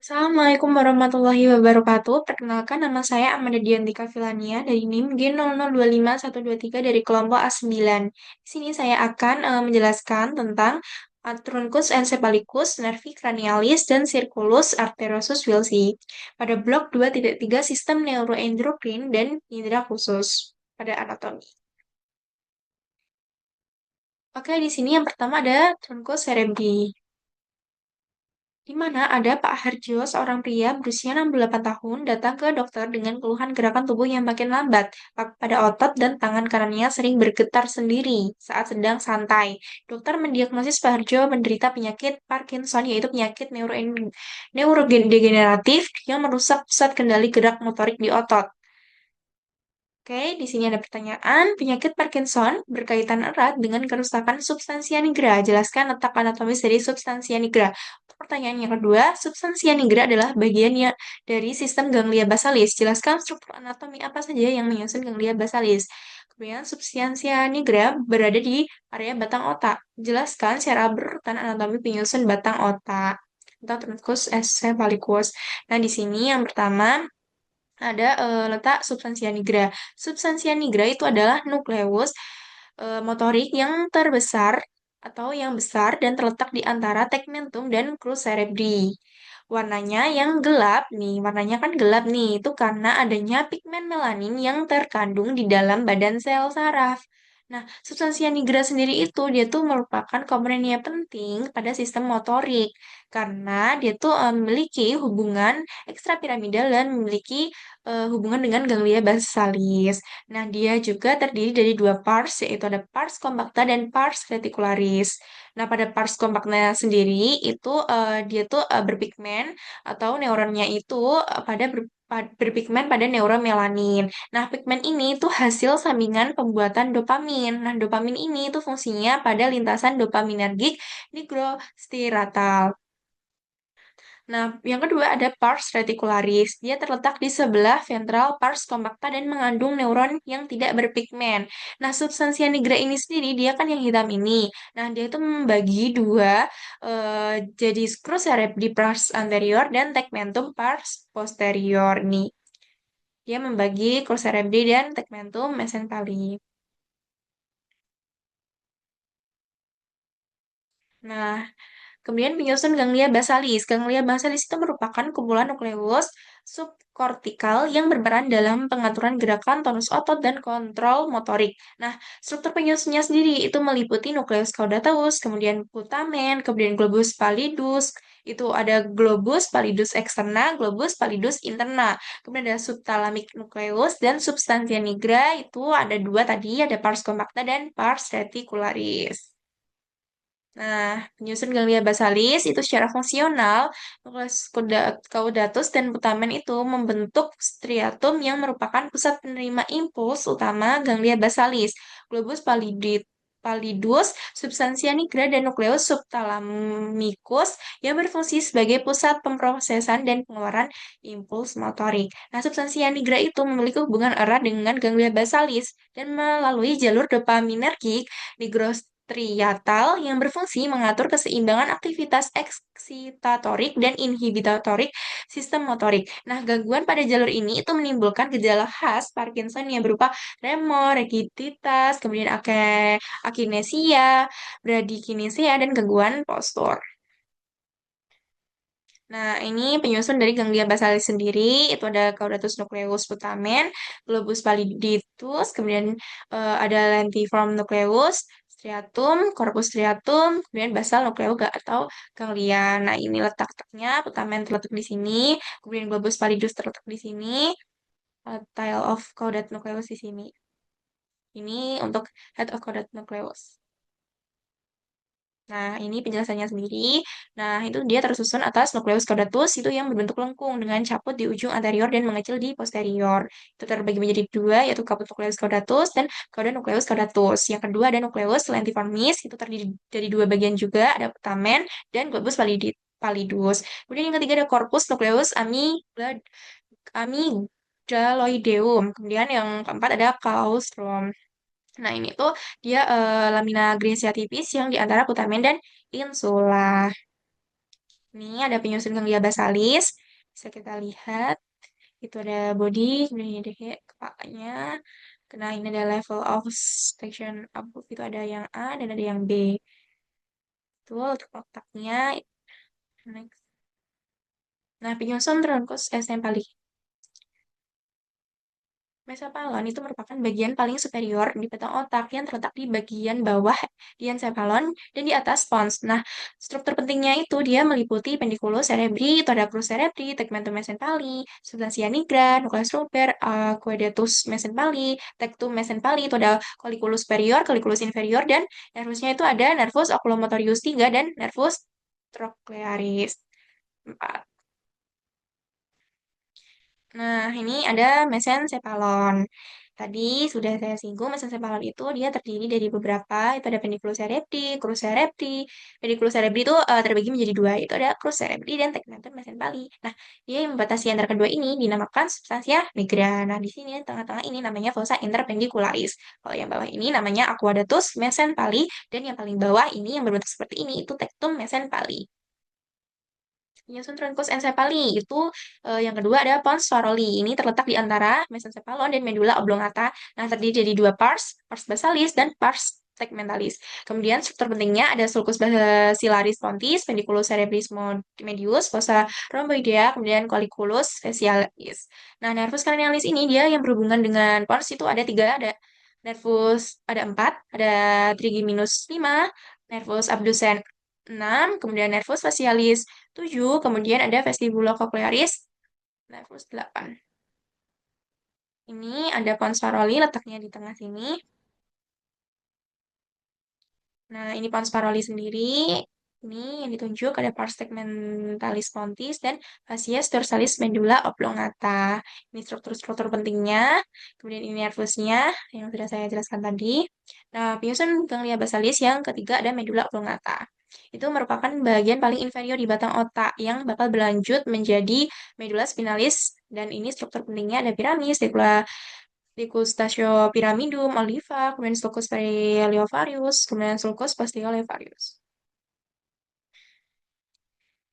Assalamualaikum warahmatullahi wabarakatuh. Perkenalkan nama saya Amanda Diantika Filania dari NIM G00251123 dari kelompok A9. Di sini saya akan menjelaskan tentang Truncus encephalitis, nervi cranialis, dan circulus arteriosus Wilson pada blok 2.3 sistem neuroendokrin dan indera khusus pada anatomi. Oke, di sini yang pertama ada truncus cerebri. Di mana ada Pak Harjo, seorang pria berusia 68 tahun, datang ke dokter dengan keluhan gerakan tubuh yang makin lambat pada otot dan tangan kanannya sering bergetar sendiri saat sedang santai. Dokter mendiagnosis Pak Harjo menderita penyakit Parkinson, yaitu penyakit neurodegeneratif yang merusak pusat kendali gerak motorik di otot. Oke, di sini ada pertanyaan. Penyakit Parkinson berkaitan erat dengan kerusakan substansia nigra. Jelaskan letak anatomis dari substansia nigra. Untuk pertanyaan yang kedua, substansia nigra adalah bagiannya dari sistem ganglia basalis. Jelaskan struktur anatomi apa saja yang menyusun ganglia basalis. Kemudian, substansia nigra berada di area batang otak. Jelaskan secara berurutan anatomi penyusun batang otak. Atau truncus encephalitis. Nah, di sini yang pertama ada letak substansia nigra. Substansia nigra itu adalah nukleus motorik yang terbesar atau yang besar dan terletak di antara tegmentum dan crus cerebri. Warnanya yang gelap nih, warnanya kan gelap nih, itu karena adanya pigmen melanin yang terkandung di dalam badan sel saraf. Nah, substansia nigra sendiri itu dia tuh merupakan komponen yang penting pada sistem motorik karena dia tuh memiliki hubungan ekstrapiramidal dan memiliki hubungan dengan ganglia basalis. Nah, dia juga terdiri dari dua pars, yaitu ada pars compacta dan pars reticularis. Nah, pada pars compacta sendiri itu dia tuh berpigmen atau neuronnya itu berpigmen pada neuron melanin. Nah, pigmen ini tuh hasil sambungan pembuatan dopamin. Nah, dopamin ini itu fungsinya pada lintasan dopaminergik nigrostriatal. Nah, yang kedua ada pars reticularis. Dia terletak di sebelah ventral pars compacta dan mengandung neuron yang tidak berpigmen. Nah, substansia nigra ini sendiri, dia kan yang hitam ini. Nah, dia itu membagi dua jadi screw cerebri pars anterior dan tegmentum pars posterior nih. Dia membagi crus cerebri dan tegmentum mesenteric. Nah, kemudian penyusun ganglia basalis. Ganglia basalis itu merupakan kumpulan nukleus subkortikal yang berperan dalam pengaturan gerakan tonus otot dan kontrol motorik. Nah, struktur penyusunnya sendiri itu meliputi nukleus caudatus, kemudian putamen, kemudian globus pallidus, itu ada globus pallidus externa, globus pallidus interna. Kemudian ada subthalamic nucleus dan substantia nigra itu ada dua tadi, ada pars compacta dan pars reticularis. Nah, penyusun ganglia basalis itu secara fungsional, nukleus caudatus dan putamen itu membentuk striatum yang merupakan pusat penerima impuls utama ganglia basalis, globus pallidus, substansia nigra, dan nukleus subthalamicus yang berfungsi sebagai pusat pemrosesan dan pengeluaran impuls motorik. Nah, substansia nigra itu memiliki hubungan erat dengan ganglia basalis dan melalui jalur dopaminergik triatal yang berfungsi mengatur keseimbangan aktivitas eksitatorik dan inhibitorik sistem motorik. Nah, gangguan pada jalur ini itu menimbulkan gejala khas Parkinson yang berupa tremor, rigiditas, kemudian akinesia, bradykinesia, dan gangguan postur. Nah, ini penyusun dari ganglia basalis sendiri, itu ada caudatus nucleus putamen, globus pallidus, kemudian ada lentiform nucleus, striatum, corpus striatum, kemudian basal nucleus atau ganglia. Nah, ini letaknya, putamen terletak di sini, kemudian globus pallidus terletak di sini, tail of caudat nucleus di sini. Ini untuk head of caudat nucleus. Nah, ini penjelasannya sendiri. Nah, itu dia tersusun atas nukleus caudatus itu yang berbentuk lengkung dengan caput di ujung anterior dan mengecil di posterior. Itu terbagi menjadi dua, yaitu caput nukleus caudatus dan cauda nukleus caudatus. Yang kedua ada nukleus lentiformis, itu terdiri dari dua bagian juga, ada putamen dan globus pallidus. Kemudian yang ketiga ada corpus nukleus amygdaloideum. Kemudian yang keempat ada claustrum. Nah, ini tuh dia lamina grincia tipis yang di antara putamen dan insula. Ini ada penyusun ganglia basalis. Bisa kita lihat. Itu ada body, kemudian ini ada kepalanya. Kena ini ada level of station above itu ada yang A dan ada yang B. Itu untuk otaknya. Next. Nah, penyusun trunkus paling. Mesopelon itu merupakan bagian paling superior di batang otak yang terletak di bagian bawah di encephalon dan di atas pons. Nah, struktur pentingnya itu dia meliputi pendiculus cerebri, thorax cerebri, tegmentum mesenpali, substantia nigra, nucleus ruber, aqueductus mesenpali, tectum mesenpali, itu ada colliculus superior, colliculus inferior, dan nervusnya itu ada nervus oculomotorius 3 dan nervus trochlearis 4. Nah, ini ada mesencephalon. Tadi sudah saya singgung, mesencephalon itu dia terdiri dari beberapa, itu ada pendiculus cerebri, crus cerebri. Pendiculus cerebri itu terbagi menjadi dua, itu ada crus cerebri dan tegmentum mesenpali. Nah, dia yang membatasi antara kedua ini dinamakan substantia nigra. Nah, di sini tengah-tengah ini namanya fossa interpendicularis. Kalau yang bawah ini namanya aqueductus mesenpali, dan yang paling bawah ini yang berbentuk seperti ini itu tectum mesenpali. Penyusun trunkus encepali itu yang kedua ada pons faroli. Ini terletak di antara mesencephalon dan medula oblongata. Nah, terdiri dari dua pars, pars basalis dan pars tegmentalis. Kemudian struktur pentingnya ada sulcus basilaris pontis, pendiculus cerebris medius, fossa rhomboidea, kemudian colliculus facialis. Nah, nervus cranialis ini dia yang berhubungan dengan pons itu ada tiga, ada nervus ada empat, ada trigeminus 5, nervus abducens 6, kemudian nervus facialis 7, kemudian ada vestibulocochlearis nervus 8. Ini ada pons faroli letaknya di tengah sini. Nah, ini pons paroli sendiri. Ini yang ditunjuk ada pars tegmentalis pontis dan facies dorsalis medulla oblongata. Ini struktur-struktur pentingnya. Kemudian ini nervusnya yang sudah saya jelaskan tadi. Nah, penyusun ganglia basalis yang ketiga ada medulla oblongata. Itu merupakan bagian paling inferior di batang otak yang bakal berlanjut menjadi medulla spinalis, dan ini struktur pentingnya ada piramis, Degustatio pyramidum oliva, kemudian sulcus perileovarius, kemudian sulcus posteriorleovarius.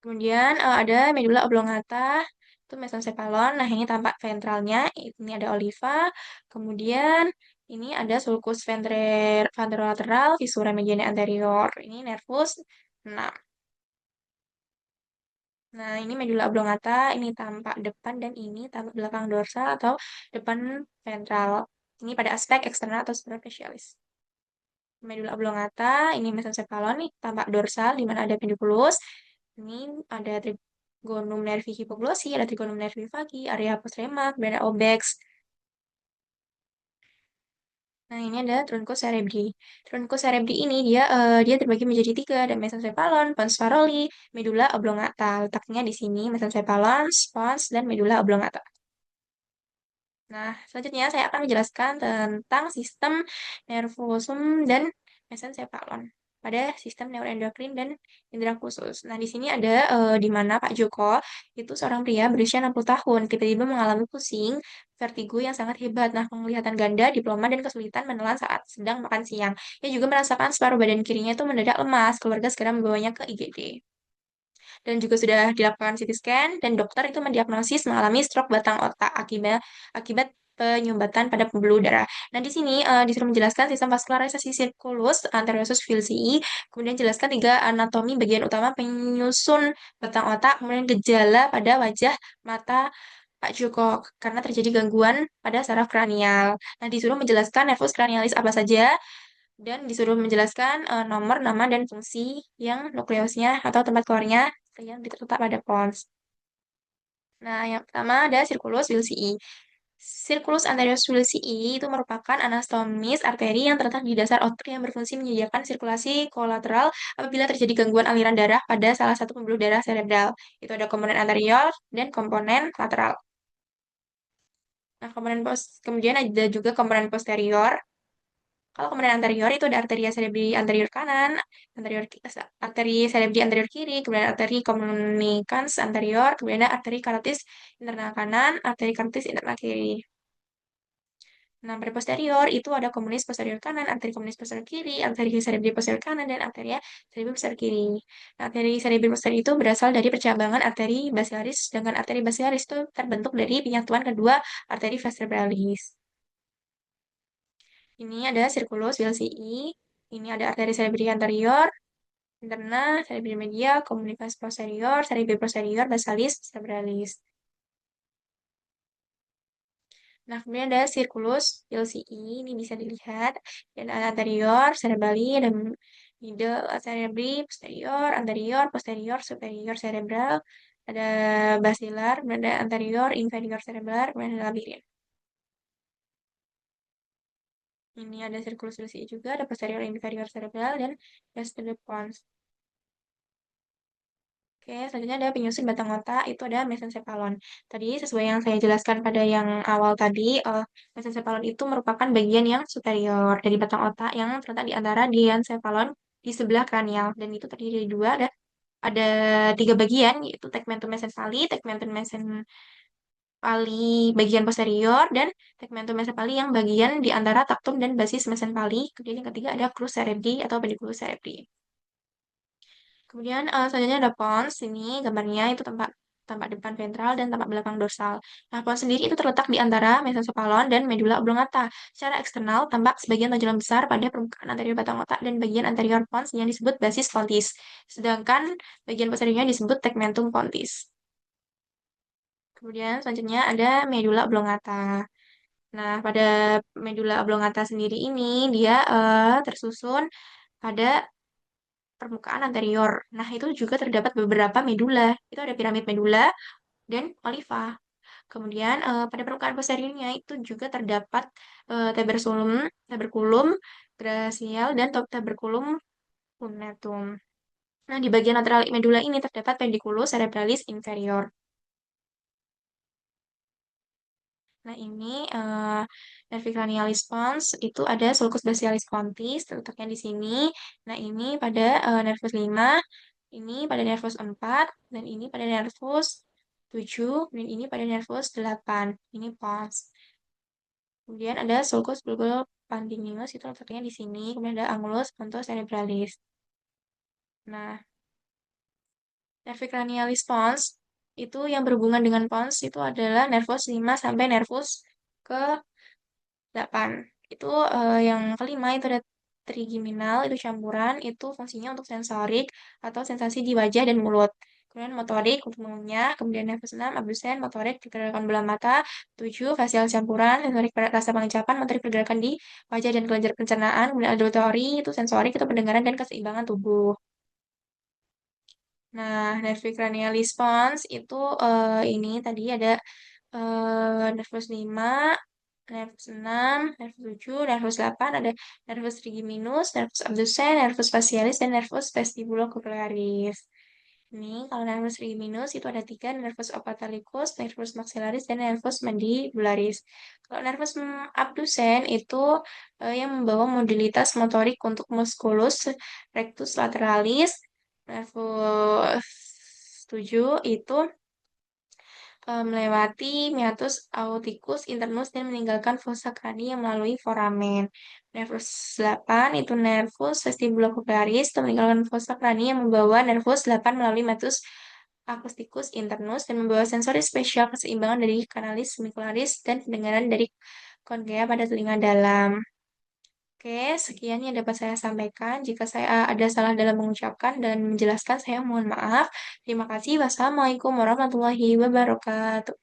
Kemudian ada medula oblongata, itu mesencephalon. Nah, ini tampak ventralnya, ini ada oliva. Kemudian ini ada sulcus ventrolateral, visura mediana anterior. Ini nervus 6. Nah, ini medula oblongata, ini tampak depan dan ini tampak belakang dorsal atau depan ventral. Ini pada aspek eksternal atau superficialis. Medula oblongata, ini mesencephalon nih, tampak dorsal di mana ada pendiculus. Ini ada trigonum nervi hipoglossi, ada trigonum nervi vagi, area postrema, kemudian ada obex. Nah, ini ada truncus cerebri. Truncus cerebri ini dia terbagi menjadi tiga, ada mesencephalon, pons faroli, medula oblongata. Letaknya di sini mesencephalon, pons, dan medula oblongata. Nah, selanjutnya saya akan menjelaskan tentang sistem nervosum dan mesencephalon pada sistem neuroendokrin dan indera khusus. Nah, di sini ada di mana Pak Joko itu seorang pria berusia 60 tahun, tiba-tiba mengalami pusing, vertigo yang sangat hebat. Nah, penglihatan ganda, diploma, dan kesulitan menelan saat sedang makan siang. Ia juga merasakan separuh badan kirinya itu mendadak lemas. Keluarga segera membawanya ke IGD dan juga sudah dilakukan CT scan dan dokter itu mendiagnosis mengalami stroke batang otak akibat akibat penyumbatan pada pembuluh darah. Nah, di sini disuruh menjelaskan sistem vaskularisasi circulus anteriosus vilcii, kemudian jelaskan tiga anatomi bagian utama penyusun batang otak, kemudian gejala pada wajah mata Pak Joko karena terjadi gangguan pada saraf kranial. Nah, disuruh menjelaskan nervus cranialis apa saja dan disuruh menjelaskan nomor, nama, dan fungsi yang nukleusnya atau tempat keluarnya yang terletak pada pons. Nah, yang pertama ada circulus vilcii. Circulus anterior vilcii itu merupakan anastomis arteri yang terletak di dasar otak yang berfungsi menyediakan sirkulasi kolateral apabila terjadi gangguan aliran darah pada salah satu pembuluh darah serebral. Itu ada komponen anterior dan komponen lateral. Nah, kemudian ada juga komponen posterior. Kalau komponen anterior itu ada arteria cerebri anterior kanan, arteri cerebri anterior kiri, kemudian arteri communicans anterior, kemudian ada arteri carotis internal kanan, arteri carotis internal kiri. Nah, pada posterior itu ada komunis posterior kanan, arteri komunis posterior kiri, arteri cerebri posterior kanan, dan arteria cerebri posterior kiri. Nah, arteri cerebri posterior itu berasal dari percabangan arteri basilaris, sedangkan arteri basilaris itu terbentuk dari penyatuan kedua arteri vertebralis. Ini ada circulus Wilsii, ini ada arteri cerebri anterior, interna, cerebri medial, comunicas posterior, cerebri posterior, basalis, cerebralis. Nah, kemudian ada circulus LCI, ini bisa dilihat. Dan ada anterior, cerebelli, ada middle cerebri, posterior, anterior, posterior, superior cerebral, ada basilar, ada anterior, inferior cerebral, dan ada labirin. Ini ada circulus LCI juga, ada posterior, inferior cerebral, dan posterior pons. Oke, selanjutnya ada penyusun batang otak, itu ada mesencephalon. Tadi sesuai yang saya jelaskan pada yang awal tadi, mesencephalon itu merupakan bagian yang superior dari batang otak yang terletak di antara diencephalon di sebelah kranial. Dan itu terdiri dari dua, ada tiga bagian, yaitu tegmentum mesencephaly, tegmentum mesencephaly bagian posterior, dan tegmentum mesencephaly yang bagian di antara taktum dan basis mesencephaly. Kemudian yang ketiga ada crus cerebri atau pedicellus cerebri. Kemudian selanjutnya ada pons. Ini gambarnya itu tampak tampak depan ventral dan tampak belakang dorsal. Nah, pons sendiri itu terletak di antara mesencephalon dan medula oblongata. Secara eksternal tampak sebagian tonjolan besar pada permukaan anterior batang otak dan bagian anterior pons yang disebut basis pontis. Sedangkan bagian posteriornya disebut tegmentum pontis. Kemudian selanjutnya ada medula oblongata. Nah, pada medula oblongata sendiri ini dia tersusun pada permukaan anterior. Nah, itu juga terdapat beberapa medula. Itu ada piramid medula dan oliva. Kemudian pada permukaan posteriornya itu juga terdapat tuberculum, tuberculum gracial dan tuberculum punnatum. Nah, di bagian lateral medula ini terdapat pendiculus cerebralis inferior. Nah, ini nervi cranialis pons itu ada sulcus basialis pontis terletaknya di sini. Nah, ini pada nervus 5, ini pada nervus 4, dan ini pada nervus 7, dan ini pada nervus 8. Ini pons. Kemudian ada sulcus bulbul pandinius itu letaknya di sini. Kemudian ada angulus pontocerebralis. Nah, nervi cranialis pons itu yang berhubungan dengan pons itu adalah nervus 5 sampai nervus ke 8. Itu yang kelima itu ada trigeminal, itu campuran, itu fungsinya untuk sensorik atau sensasi di wajah dan mulut. Kemudian motorik untuk mengunyah, kemudian nervus 6, abdusen, motorik pergerakan bola mata, 7, fasial campuran, sensorik rasa pengecapan, motorik pergerakan di wajah dan kelenjar pencernaan, kemudian auditory, itu sensorik, itu pendengaran dan keseimbangan tubuh. Nah, nervi cranialis pons itu ini tadi ada nervus 5, nervus 6, nervus 7, nervus 8, ada nervus trigeminus, nervus abducens, nervus facialis, dan nervus vestibulococlearis. Ini kalau nervus trigeminus itu ada tiga, nervus ophthalmicus, nervus maxillaris, dan nervus mandibularis. Kalau nervus abducens itu yang membawa mobilitas motorik untuk musculus rectus lateralis. Nervus 7 itu melewati meatus aorticus internus dan meninggalkan fossa crani yang melalui foramen. Nervus 8 itu nervus vestibulococlearis itu meninggalkan fossa crani yang membawa nervus 8 melalui meatus acousticus internus dan membawa sensori spesial keseimbangan dari kanalis semicularis dan pendengaran dari kongea pada telinga dalam. Oke, sekian yang dapat saya sampaikan. Jika saya ada salah dalam mengucapkan dan menjelaskan, saya mohon maaf. Terima kasih. Wassalamualaikum warahmatullahi wabarakatuh.